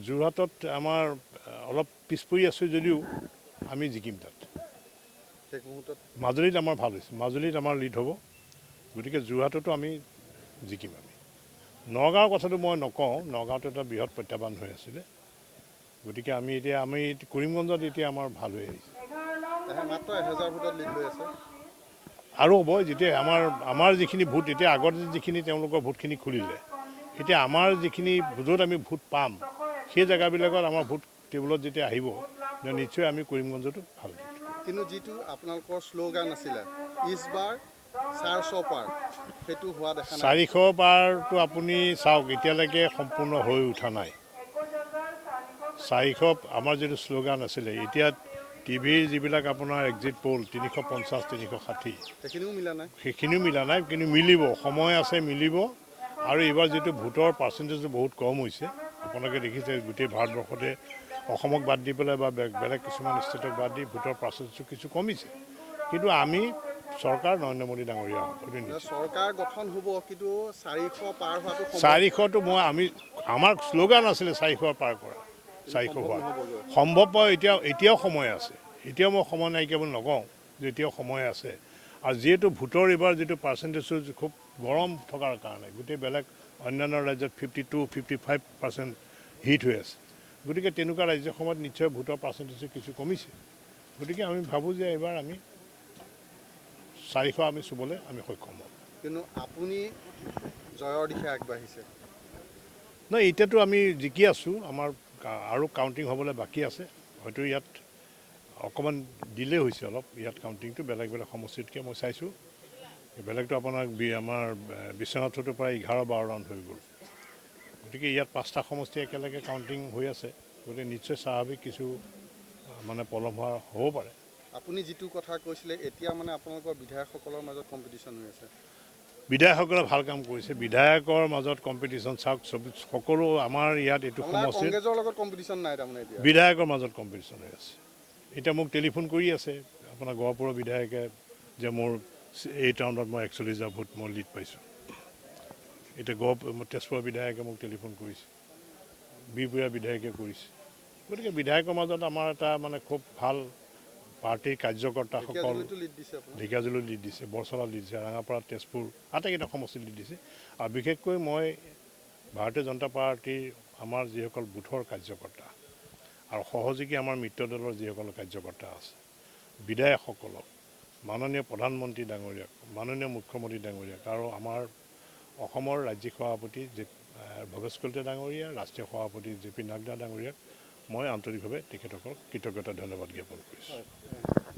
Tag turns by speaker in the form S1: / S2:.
S1: যোৰহাটত আমাৰ অলপ পিছ পৰি আছোঁ যদিও আমি জিকিম তাত। মাজুলীত আমাৰ ভাল হৈছে, মাজুলীত আমাৰ লিড হ'ব, গতিকে যোৰহাটতো আমি জিকিম। আমি নগাঁৱৰ কথাটো মই নকওঁ, নগাঁৱতো এটা বৃহৎ প্ৰত্যাহ্বান হৈ আছিলে, গতিকে আমি কৰিমগঞ্জত এতিয়া আমাৰ ভাল হৈ আহিছে।
S2: মাত্ৰ 1000 ভোটত লিড লৈ আছে
S1: আৰু হ'ব যেতিয়া আমাৰ যিখিনি ভোট, এতিয়া আগতে যিখিনি তেওঁলোকৰ ভোটখিনি খুলিলে, এতিয়া আমাৰ যিখিনি য'ত আমি ভোট পাম সেই জেগাবিলাকত আমাৰ ভোট টেবুলত যেতিয়া আহিব নিশ্চয় আমি কৰিমগঞ্জতো ভাল।
S2: কিন্তু যিটো আপোনালোকৰ শ্লোগান আছিলে ইছবাৰ 400 পাৰ, সেইটো হোৱা দেখা নাই।
S1: 400 পাৰটো আপুনি চাওক, এতিয়ালৈকে সম্পূৰ্ণ হৈ উঠা নাই। 400 আমাৰ যিটো শ্লোগান আছিলে, এতিয়া টিভিৰ যিবিলাক আপোনাৰ এক্সিট পল 350 360 সেইখিনিও মিলা নাই, কিন্তু মিলিব, সময় আছে, মিলিব। আৰু এইবাৰ যিটো ভোটৰ পাৰ্চেণ্টেজটো বহুত কম হৈছে, আপোনালোকে দেখিছে গোটেই ভাৰতবৰ্ষতে অসমক বাদ দি পেলাই বা বেলেগ কিছুমান ষ্টেটক বাদ দি ভোটৰ পাৰ্চেণ্টেজটো কিছু কমিছে, কিন্তু আমি চৰকাৰ নৰেন্দ্ৰ মোদী ডাঙৰীয়া
S2: চৰকাৰ গঠন হ'ব, কিন্তু 400 পাৰ হোৱাটো
S1: 400টো আমাৰ শ্লোগান আছিলে 400 পাৰ কৰা, 400 হোৱা সম্ভৱপৰ। এতিয়াও সময় আছে, এতিয়াও মই সময় নাইকিয়া বুলি নকওঁ যে এতিয়াও সময় আছে। আৰু যিহেতু ভোটৰ এইবাৰ যিটো পাৰ্চেণ্টেজটো খুব গৰম থকাৰ কাৰণে গোটেই বেলেগ অন্যান্য ৰাজ্যত 52-55% হিট হৈ আছে, গতিকে তেনেকুৱা ৰাজ্যসমূহত নিশ্চয় ভোটৰ পাৰ্চেণ্টেজটো কিছু কমিছে। গতিকে আমি ভাবোঁ যে এইবাৰ আমি 400 আমি চুবলৈ আমি সক্ষম হ'ম।
S2: কিন্তু আপুনি জয়ৰ দিশে আগবাঢ়িছে
S1: নহয়, এতিয়াতো আমি জিকি আছোঁ, আমাৰ আৰু কাউণ্টিং হ'বলৈ বাকী আছে। হয়তো ইয়াত অকণমান ডিলে হৈছে অলপ, ইয়াত কাউণ্টিংটো বেলেগ সমষ্টিতকৈ মই চাইছোঁ। বেলেগটো আপোনাৰ আমাৰ বিশ্বনাথতো প্ৰায় 11-12 ৰাউণ্ড হৈ গ'ল, গতিকে ইয়াত 5টা সমষ্টি একেলগে কাউণ্টিং হৈ আছে, গতিকে নিশ্চয় স্বাভাৱিক কিছু পলম হ'ব পাৰে।
S2: আপুনি যিটো কথা কৈছিলে, এতিয়া আপোনালোকৰ বিধায়কসকলৰ মাজত কম্পিটিশ্যন হৈ আছে।
S1: বিধায়কসকলে ভাল কাম কৰিছে, বিধায়কৰ মাজত কম্পিটিশ্যন চাওক, সকলো আমাৰ ইয়াত এইটো সমষ্টিত
S2: কংগ্ৰেছৰ লগত কম্পিটিশ্যন নাই, তাৰমানে এতিয়া
S1: বিধায়কৰ মাজত কম্পিটিশ্যন হৈ আছে। এতিয়া মোক টেলিফোন কৰি আছে আপোনাৰ গহপুৰৰ বিধায়কে যে মোৰ এই টাউনত মই 41টা ভোট মই লিড পাইছোঁ। এতিয়া তেজপুৰৰ বিধায়কে মোক টেলিফোন কৰিছে, বিহপুৰীয়া বিধায়কে কৰিছে। গতিকে বিধায়কৰ মাজত আমাৰ এটা খুব ভাল পাৰ্টীৰ কাৰ্যকৰ্তাসকল ঢেকিয়াজুলিত লিড দিছে, বৰচলাত লিড দিছে, ৰাঙাপাৰা, তেজপুৰ আটাইকেইটা সমষ্টিত লিড দিছে। আৰু বিশেষকৈ মই ভাৰতীয় জনতা পাৰ্টীৰ আমাৰ যিসকল বুথৰ কাৰ্যকৰ্তা আৰু সহযোগী আমাৰ মিত্ৰ দলৰ যিসকল কাৰ্যকৰ্তা আছে, বিধায়কসকলক, মাননীয় প্ৰধানমন্ত্ৰী ডাঙৰীয়াক, মাননীয় মুখ্যমন্ত্ৰী ডাঙৰীয়াক আৰু আমাৰ অসমৰ ৰাজ্যিক সভাপতি ভৱেশ কলিতা ডাঙৰীয়া, ৰাষ্ট্ৰীয় সভাপতি JP নাড্ডা ডাঙৰীয়াক মই আন্তৰিকভাৱে তেখেতসকলক কৃতজ্ঞতা ধন্যবাদ জ্ঞাপন কৰিছোঁ।